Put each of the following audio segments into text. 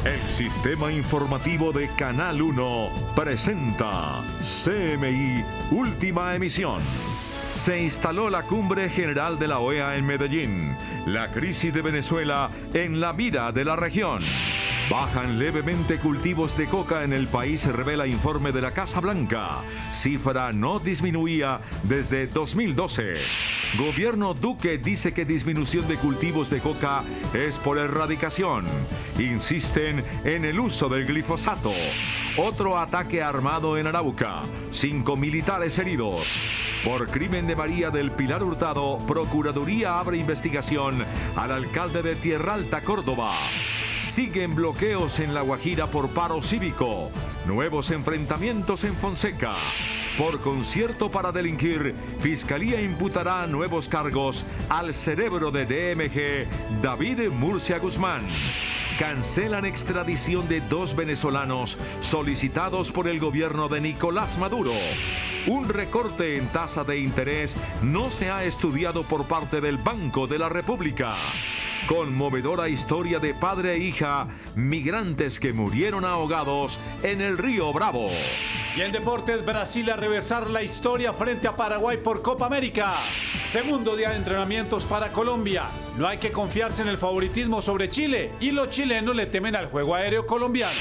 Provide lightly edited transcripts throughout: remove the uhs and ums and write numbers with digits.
El sistema informativo de Canal 1 presenta CMI Última Emisión. Se instaló la cumbre general de la OEA en Medellín. La crisis de Venezuela en la mira de la región. Bajan levemente cultivos de coca en el país, revela informe de la Casa Blanca. Cifra no disminuía desde 2012. Gobierno Duque dice que disminución de cultivos de coca es por erradicación. Insisten en el uso del glifosato. Otro ataque armado en Arauca. 5 militares heridos. Por crimen de María del Pilar Hurtado, Procuraduría abre investigación al alcalde de Tierra Alta, Córdoba. Siguen bloqueos en La Guajira por paro cívico. Nuevos enfrentamientos en Fonseca. Por concierto para delinquir, Fiscalía imputará nuevos cargos al cerebro de DMG, David Murcia Guzmán. Cancelan extradición de 2 venezolanos solicitados por el gobierno de Nicolás Maduro. Un recorte en tasa de interés no se ha estudiado por parte del Banco de la República. Conmovedora historia de padre e hija, migrantes que murieron ahogados en el río Bravo. Y el deporte es Brasil a reversar la historia frente a Paraguay por Copa América. Segundo día de entrenamientos para Colombia. No hay que confiarse en el favoritismo sobre Chile y los chilenos le temen al juego aéreo colombiano.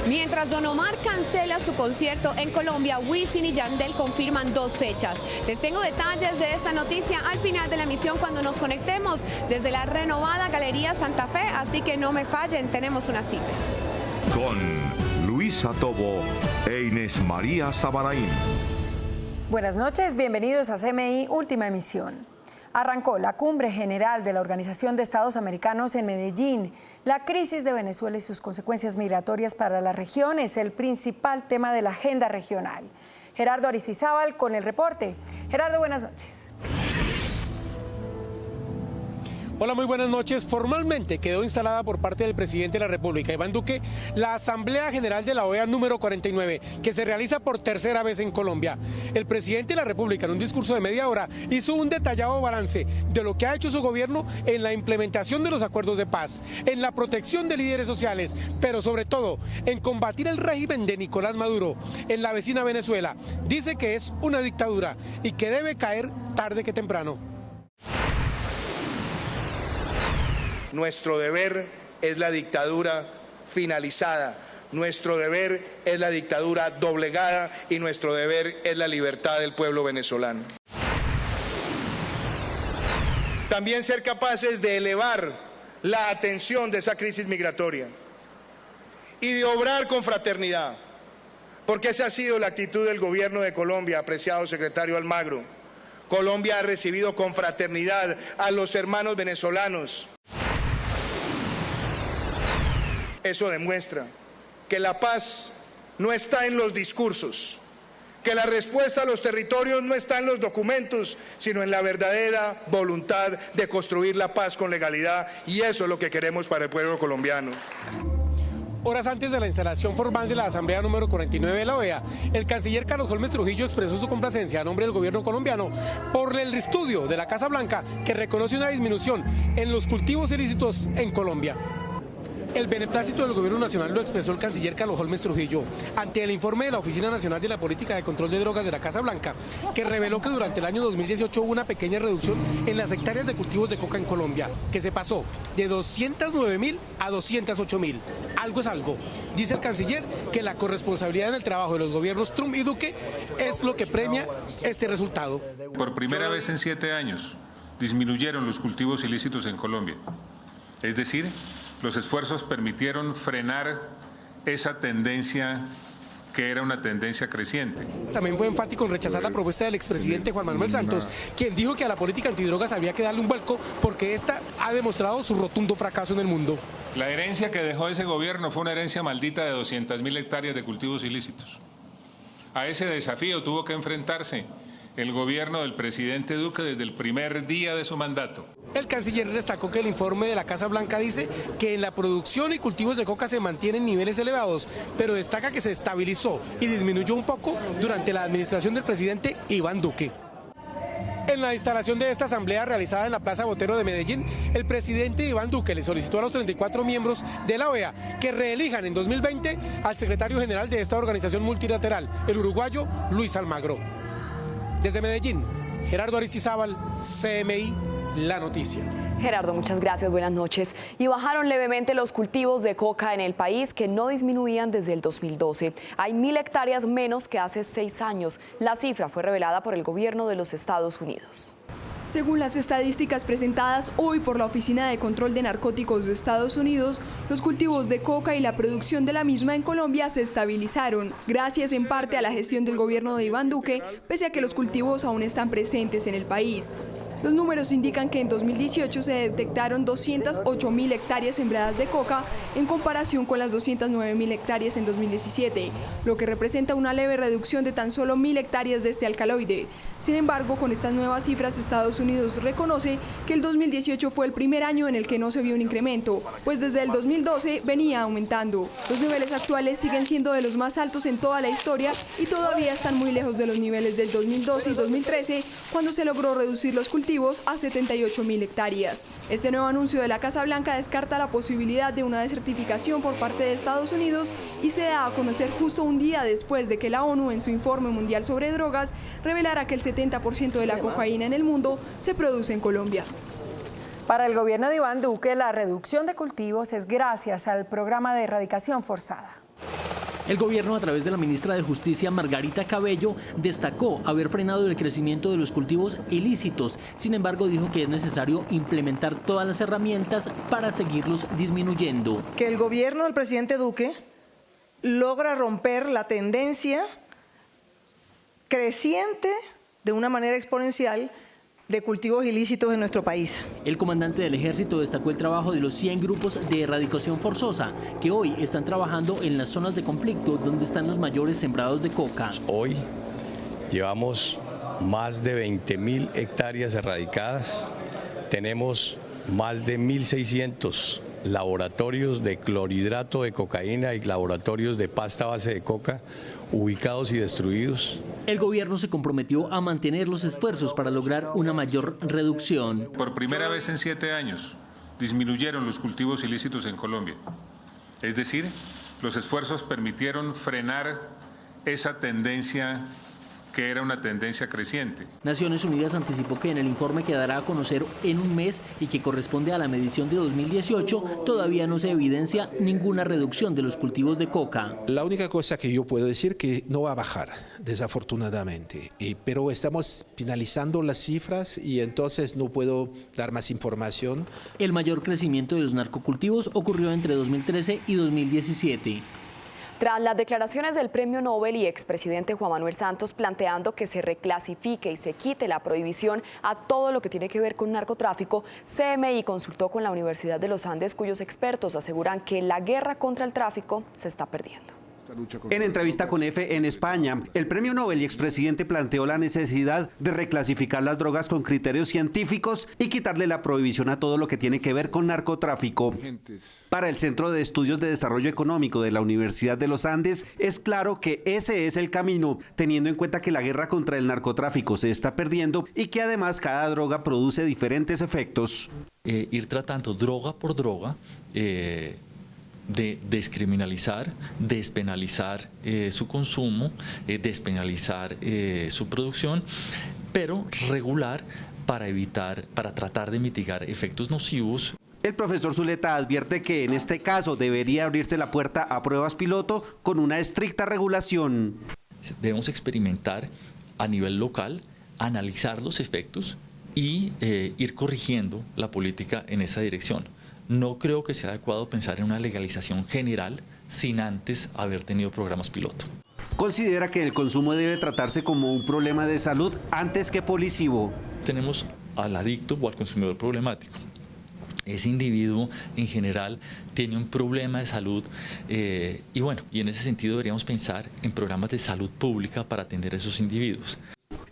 Mientras Don Omar cancela su concierto en Colombia, Wisin y Yandel confirman 2 fechas. Les tengo detalles de esta noticia al final de la emisión cuando nos conectemos desde la renovada Galería Santa Fe, así que no me fallen, tenemos una cita. Con Luisa Tobo e Inés María Sabaraín. Buenas noches, bienvenidos a CMI Última Emisión. Arrancó la cumbre general de la Organización de Estados Americanos en Medellín. La crisis de Venezuela y sus consecuencias migratorias para la región es el principal tema de la agenda regional. Gerardo Aristizábal con el reporte. Gerardo, buenas noches. Hola, muy buenas noches. Formalmente quedó instalada por parte del presidente de la República, Iván Duque, la Asamblea General de la OEA número 49, que se realiza por tercera vez en Colombia. El presidente de la República, en un discurso de media hora, hizo un detallado balance de lo que ha hecho su gobierno en la implementación de los acuerdos de paz, en la protección de líderes sociales, pero sobre todo en combatir el régimen de Nicolás Maduro en la vecina Venezuela. Dice que es una dictadura y que debe caer tarde que temprano. Nuestro deber es la dictadura finalizada, nuestro deber es la dictadura doblegada y nuestro deber es la libertad del pueblo venezolano. También ser capaces de elevar la atención de esa crisis migratoria y de obrar con fraternidad, porque esa ha sido la actitud del gobierno de Colombia, apreciado secretario Almagro. Colombia ha recibido con fraternidad a los hermanos venezolanos. Eso demuestra que la paz no está en los discursos, que la respuesta a los territorios no está en los documentos, sino en la verdadera voluntad de construir la paz con legalidad, y eso es lo que queremos para el pueblo colombiano. Horas antes de la instalación formal de la Asamblea número 49 de la OEA, el canciller Carlos Holmes Trujillo expresó su complacencia a nombre del gobierno colombiano por el estudio de la Casa Blanca que reconoce una disminución en los cultivos ilícitos en Colombia. El beneplácito del gobierno nacional lo expresó el canciller Carlos Holmes Trujillo ante el informe de la Oficina Nacional de la Política de Control de Drogas de la Casa Blanca, que reveló que durante el año 2018 hubo una pequeña reducción en las hectáreas de cultivos de coca en Colombia, que se pasó de 209.000 a 208.000. Algo es algo. Dice el canciller que la corresponsabilidad en el trabajo de los gobiernos Trump y Duque es lo que premia este resultado. Por primera vez en 7 años disminuyeron los cultivos ilícitos en Colombia. Es decir, los esfuerzos permitieron frenar esa tendencia que era una tendencia creciente. También fue enfático en rechazar la propuesta del expresidente Juan Manuel Santos, quien dijo que a la política antidrogas había que darle un vuelco porque esta ha demostrado su rotundo fracaso en el mundo. La herencia que dejó ese gobierno fue una herencia maldita de 200.000 hectáreas de cultivos ilícitos. A ese desafío tuvo que enfrentarse el gobierno del presidente Duque desde el primer día de su mandato. El canciller destacó que el informe de la Casa Blanca dice que en la producción y cultivos de coca se mantienen niveles elevados, pero destaca que se estabilizó y disminuyó un poco durante la administración del presidente Iván Duque. En la instalación de esta asamblea realizada en la Plaza Botero de Medellín, el presidente Iván Duque le solicitó a los 34 miembros de la OEA que reelijan en 2020 al secretario general de esta organización multilateral, el uruguayo Luis Almagro. Desde Medellín, Gerardo Aristizábal, CMI, La Noticia. Gerardo, muchas gracias, buenas noches. Y bajaron levemente los cultivos de coca en el país, que no disminuían desde el 2012. Hay 1.000 hectáreas menos que hace 6 años. La cifra fue revelada por el gobierno de los Estados Unidos. Según las estadísticas presentadas hoy por la Oficina de Control de Narcóticos de Estados Unidos, los cultivos de coca y la producción de la misma en Colombia se estabilizaron, gracias en parte a la gestión del gobierno de Iván Duque, pese a que los cultivos aún están presentes en el país. Los números indican que en 2018 se detectaron 208.000 hectáreas sembradas de coca en comparación con las 209.000 hectáreas en 2017, lo que representa una leve reducción de tan solo 1.000 hectáreas de este alcaloide. Sin embargo, con estas nuevas cifras, Estados Unidos reconoce que el 2018 fue el primer año en el que no se vio un incremento, pues desde el 2012 venía aumentando. Los niveles actuales siguen siendo de los más altos en toda la historia y todavía están muy lejos de los niveles del 2012 y 2013, cuando se logró reducir los cultivos a 78.000 hectáreas. Este nuevo anuncio de la Casa Blanca descarta la posibilidad de una desertificación por parte de Estados Unidos y se da a conocer justo un día después de que la ONU, en su informe mundial sobre drogas, revelara que el 70% de la cocaína en el mundo se produce en Colombia. Para el gobierno de Iván Duque, la reducción de cultivos es gracias al programa de erradicación forzada. El gobierno, a través de la ministra de Justicia, Margarita Cabello, destacó haber frenado el crecimiento de los cultivos ilícitos. Sin embargo, dijo que es necesario implementar todas las herramientas para seguirlos disminuyendo. Que el gobierno del presidente Duque logra romper la tendencia creciente de una manera exponencial de cultivos ilícitos en nuestro país. El comandante del Ejército destacó el trabajo de los 100 grupos de erradicación forzosa que hoy están trabajando en las zonas de conflicto donde están los mayores sembrados de coca. Hoy llevamos más de 20.000 hectáreas erradicadas, tenemos más de 1.600 laboratorios de clorhidrato de cocaína y laboratorios de pasta base de coca ubicados y destruidos. El gobierno se comprometió a mantener los esfuerzos para lograr una mayor reducción. Por primera vez en 7 años disminuyeron los cultivos ilícitos en Colombia. Es decir, los esfuerzos permitieron frenar esa tendencia que era una tendencia creciente. Naciones Unidas anticipó que en el informe que dará a conocer en un mes y que corresponde a la medición de 2018, todavía no se evidencia ninguna reducción de los cultivos de coca. La única cosa que yo puedo decir que no va a bajar, desafortunadamente, pero estamos finalizando las cifras y entonces no puedo dar más información. El mayor crecimiento de los narcocultivos ocurrió entre 2013 y 2017. Tras las declaraciones del premio Nobel y expresidente Juan Manuel Santos planteando que se reclasifique y se quite la prohibición a todo lo que tiene que ver con narcotráfico, CMI consultó con la Universidad de los Andes, cuyos expertos aseguran que la guerra contra el tráfico se está perdiendo. En entrevista con EFE en España, el premio Nobel y expresidente planteó la necesidad de reclasificar las drogas con criterios científicos y quitarle la prohibición a todo lo que tiene que ver con narcotráfico. Para el Centro de Estudios de Desarrollo Económico de la Universidad de los Andes, es claro que ese es el camino, teniendo en cuenta que la guerra contra el narcotráfico se está perdiendo y que además cada droga produce diferentes efectos. Ir tratando droga por droga, de descriminalizar, despenalizar su consumo, despenalizar su producción, pero regular para tratar de mitigar efectos nocivos. El profesor Zuleta advierte que en este caso debería abrirse la puerta a pruebas piloto con una estricta regulación. Debemos experimentar a nivel local, analizar los efectos y ir corrigiendo la política en esa dirección. No creo que sea adecuado pensar en una legalización general sin antes haber tenido programas piloto. Considera que el consumo debe tratarse como un problema de salud antes que policivo. Tenemos al adicto o al consumidor problemático. Ese individuo en general tiene un problema de salud y en ese sentido deberíamos pensar en programas de salud pública para atender a esos individuos.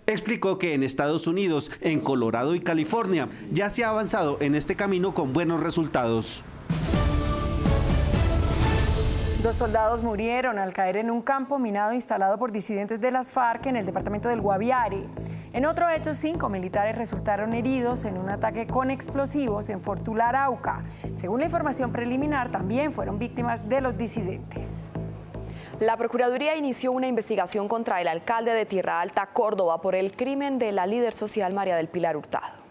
Explicó que en Estados Unidos, en Colorado y California, ya se ha avanzado en este camino con buenos resultados. 2 soldados murieron al caer en un campo minado instalado por disidentes de las FARC en el departamento del Guaviare. En otro hecho, 5 militares resultaron heridos en un ataque con explosivos en Fortular, Arauca. Según la información preliminar, también fueron víctimas de los disidentes. La Procuraduría inició una investigación contra el alcalde de Tierra Alta, Córdoba, por el crimen de la líder social María del Pilar Hurtado.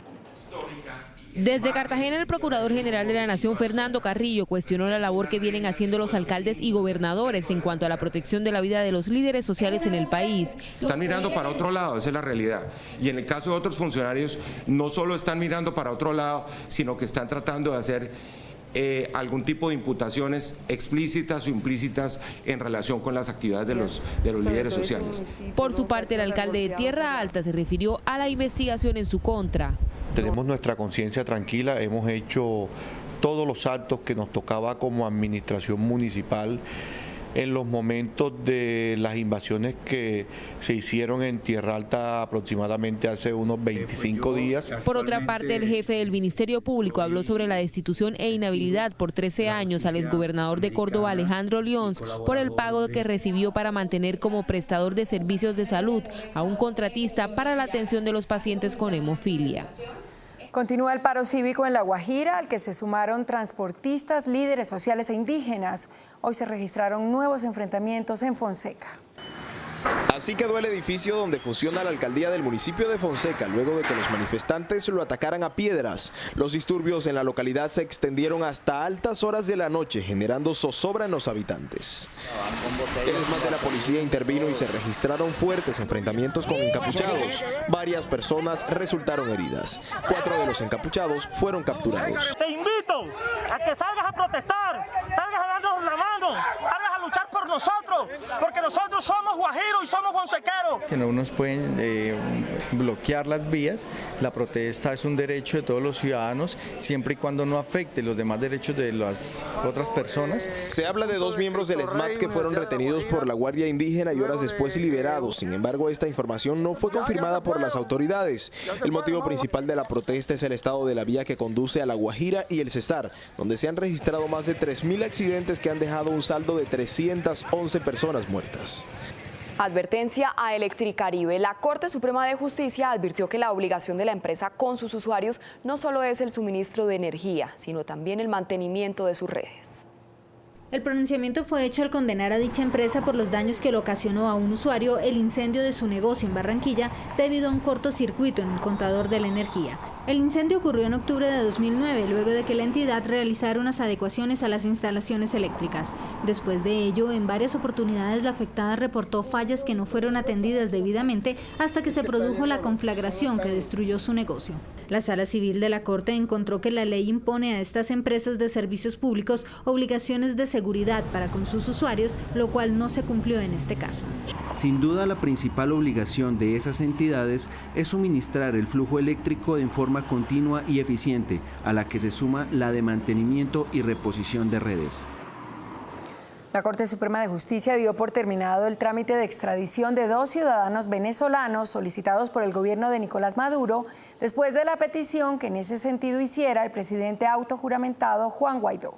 Desde Cartagena, el Procurador General de la Nación, Fernando Carrillo, cuestionó la labor que vienen haciendo los alcaldes y gobernadores en cuanto a la protección de la vida de los líderes sociales en el país. Están mirando para otro lado, esa es la realidad. Y en el caso de otros funcionarios, no solo están mirando para otro lado, sino que están tratando de hacer algún tipo de imputaciones explícitas o implícitas en relación con las actividades de los líderes sociales. Por su parte, el alcalde de Tierra Alta se refirió a la investigación en su contra. Tenemos nuestra conciencia tranquila, hemos hecho todos los actos que nos tocaba como administración municipal en los momentos de las invasiones que se hicieron en Tierra Alta aproximadamente hace unos 25 días. Por otra parte, el jefe del Ministerio Público habló sobre la destitución e inhabilidad por 13 años al exgobernador de Córdoba, Alejandro Lions, por el pago que recibió para mantener como prestador de servicios de salud a un contratista para la atención de los pacientes con hemofilia. Continúa el paro cívico en La Guajira, al que se sumaron transportistas, líderes sociales e indígenas. Hoy se registraron nuevos enfrentamientos en Fonseca. Así quedó el edificio donde funciona la alcaldía del municipio de Fonseca, luego de que los manifestantes lo atacaran a piedras. Los disturbios en la localidad se extendieron hasta altas horas de la noche, generando zozobra en los habitantes. El ESMAD de la policía intervino y se registraron fuertes enfrentamientos con encapuchados. Varias personas resultaron heridas. 4 de los encapuchados fueron capturados. Te invito a que salgas a protestar, salgas a darnos la mano, salgas a luchar por nosotros, porque nosotros somos guajiros y somos fonsequeros. Que no nos pueden bloquear las vías. La protesta es un derecho de todos los ciudadanos, siempre y cuando no afecte los demás derechos de las otras personas. Se habla de 2 miembros del ESMAD que fueron retenidos por la Guardia Indígena y horas después liberados. Sin embargo, esta información no fue confirmada por las autoridades. El motivo principal de la protesta es el estado de la vía que conduce a La Guajira y el Cesar, donde se han registrado más de 3.000 accidentes que han dejado un saldo de 311 personas muertas. Advertencia a Electricaribe. La Corte Suprema de Justicia advirtió que la obligación de la empresa con sus usuarios no solo es el suministro de energía, sino también el mantenimiento de sus redes. El pronunciamiento fue hecho al condenar a dicha empresa por los daños que le ocasionó a un usuario el incendio de su negocio en Barranquilla debido a un cortocircuito en el contador de la energía. El incendio ocurrió en octubre de 2009, luego de que la entidad realizara unas adecuaciones a las instalaciones eléctricas. Después de ello, en varias oportunidades la afectada reportó fallas que no fueron atendidas debidamente hasta que se produjo la conflagración que destruyó su negocio. La Sala Civil de la Corte encontró que la ley impone a estas empresas de servicios públicos obligaciones de seguridad para con sus usuarios, lo cual no se cumplió en este caso. Sin duda, la principal obligación de esas entidades es suministrar el flujo eléctrico en forma continua y eficiente, a la que se suma la de mantenimiento y reposición de redes. La Corte Suprema de Justicia dio por terminado el trámite de extradición de 2 ciudadanos venezolanos solicitados por el gobierno de Nicolás Maduro después de la petición que en ese sentido hiciera el presidente autojuramentado Juan Guaidó.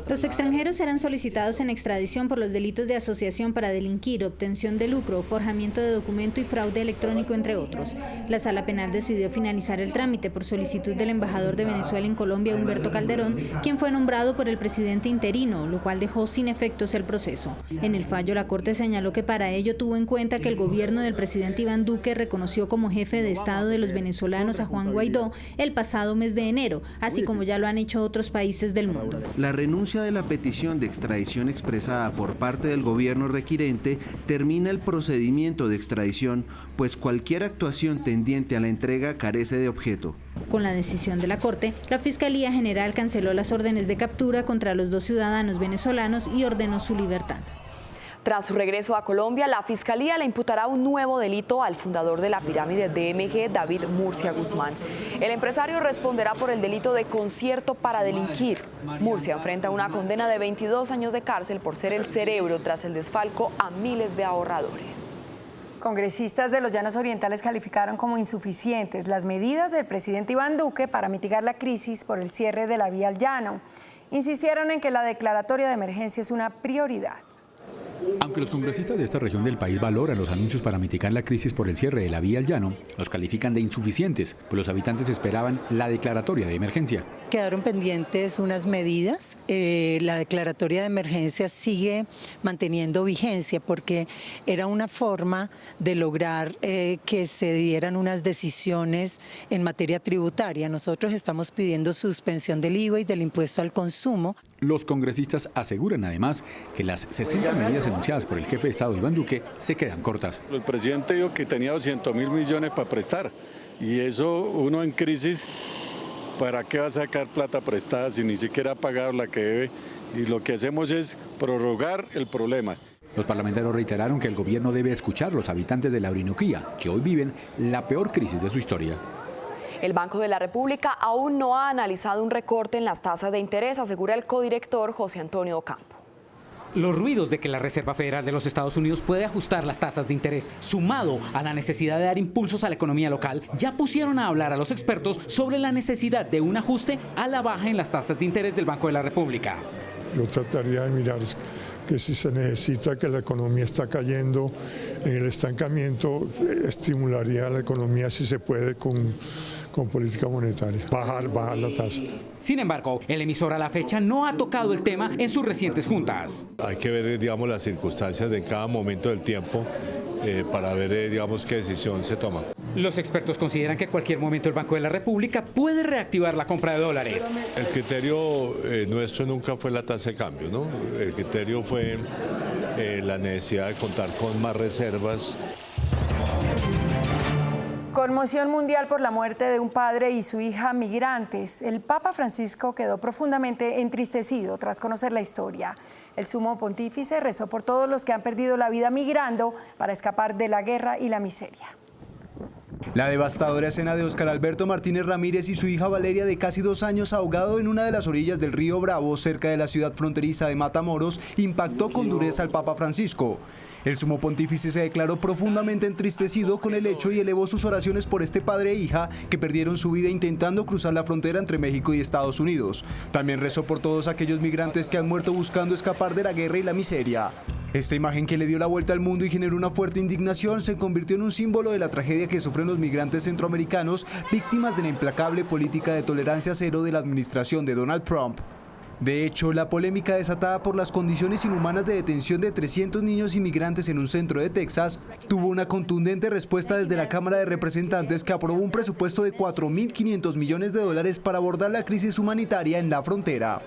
Los extranjeros serán solicitados en extradición por los delitos de asociación para delinquir, obtención de lucro, forjamiento de documento y fraude electrónico, entre otros. La Sala Penal decidió finalizar el trámite por solicitud del embajador de Venezuela en Colombia, Humberto Calderón, quien fue nombrado por el presidente interino, lo cual dejó sin efectos el proceso. En el fallo, la Corte señaló que para ello tuvo en cuenta que el gobierno del presidente Iván Duque reconoció como jefe de Estado de los venezolanos a Juan Guaidó el pasado mes de enero, así como ya lo han hecho otros países del mundo. La renuncia de la petición de extradición expresada por parte del gobierno requirente termina el procedimiento de extradición, pues cualquier actuación tendiente a la entrega carece de objeto. Con la decisión de la Corte, la Fiscalía General canceló las órdenes de captura contra los 2 ciudadanos venezolanos y ordenó su libertad. Tras su regreso a Colombia, la Fiscalía le imputará un nuevo delito al fundador de la pirámide DMG, David Murcia Guzmán. El empresario responderá por el delito de concierto para delinquir. Murcia enfrenta una condena de 22 años de cárcel por ser el cerebro tras el desfalco a miles de ahorradores. Congresistas de los Llanos Orientales calificaron como insuficientes las medidas del presidente Iván Duque para mitigar la crisis por el cierre de la vía al Llano. Insistieron en que la declaratoria de emergencia es una prioridad. Aunque los congresistas de esta región del país valoran los anuncios para mitigar la crisis por el cierre de la vía al llano, los califican de insuficientes, pues los habitantes esperaban la declaratoria de emergencia. Quedaron pendientes unas medidas. La declaratoria de emergencia sigue manteniendo vigencia porque era una forma de lograr que se dieran unas decisiones en materia tributaria. Nosotros estamos pidiendo suspensión del IVA y del impuesto al consumo. Los congresistas aseguran además que las 60 medidas anunciadas por el jefe de Estado Iván Duque se quedan cortas. El presidente dijo que tenía 200.000 millones para prestar y eso uno en crisis, ¿para qué va a sacar plata prestada si ni siquiera ha pagado la que debe? Y lo que hacemos es prorrogar el problema. Los parlamentarios reiteraron que el gobierno debe escuchar a los habitantes de la Orinoquía, que hoy viven la peor crisis de su historia. El Banco de la República aún no ha analizado un recorte en las tasas de interés, asegura el codirector José Antonio Ocampo. Los ruidos de que la Reserva Federal de los Estados Unidos puede ajustar las tasas de interés, sumado a la necesidad de dar impulsos a la economía local, ya pusieron a hablar a los expertos sobre la necesidad de un ajuste a la baja en las tasas de interés del Banco de la República. Yo trataría de mirar que si se necesita, que la economía está cayendo en el estancamiento, estimularía a la economía si se puede con política monetaria, bajar la tasa. Sin embargo, el emisor a la fecha no ha tocado el tema en sus recientes juntas. Hay que ver, digamos, las circunstancias de cada momento del tiempo para ver, digamos, qué decisión se toma. Los expertos consideran que en cualquier momento el Banco de la República puede reactivar la compra de dólares. El criterio nuestro nunca fue la tasa de cambio, ¿no? El criterio fue la necesidad de contar con más reservas. Conmoción mundial por la muerte de un padre y su hija migrantes. El Papa Francisco quedó profundamente entristecido tras conocer la historia. El sumo pontífice rezó por todos los que han perdido la vida migrando para escapar de la guerra y la miseria. La devastadora escena de Óscar Alberto Martínez Ramírez y su hija Valeria, de casi 2 años, ahogado en una de las orillas del río Bravo, cerca de la ciudad fronteriza de Matamoros, impactó con dureza al Papa Francisco. El sumo pontífice se declaró profundamente entristecido con el hecho y elevó sus oraciones por este padre e hija que perdieron su vida intentando cruzar la frontera entre México y Estados Unidos. También rezó por todos aquellos migrantes que han muerto buscando escapar de la guerra y la miseria. Esta imagen, que le dio la vuelta al mundo y generó una fuerte indignación, se convirtió en un símbolo de la tragedia que sufren los migrantes centroamericanos, víctimas de la implacable política de tolerancia cero de la administración de Donald Trump. De hecho, la polémica desatada por las condiciones inhumanas de detención de 300 niños inmigrantes en un centro de Texas tuvo una contundente respuesta desde la Cámara de Representantes, que aprobó un presupuesto de $4.500 millones para abordar la crisis humanitaria en la frontera.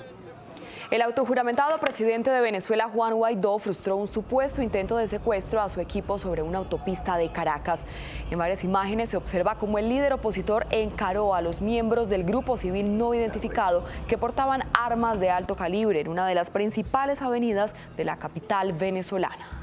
El autojuramentado presidente de Venezuela, Juan Guaidó, frustró un supuesto intento de secuestro a su equipo sobre una autopista de Caracas. En varias imágenes se observa cómo el líder opositor encaró a los miembros del grupo civil no identificado que portaban armas de alto calibre en una de las principales avenidas de la capital venezolana.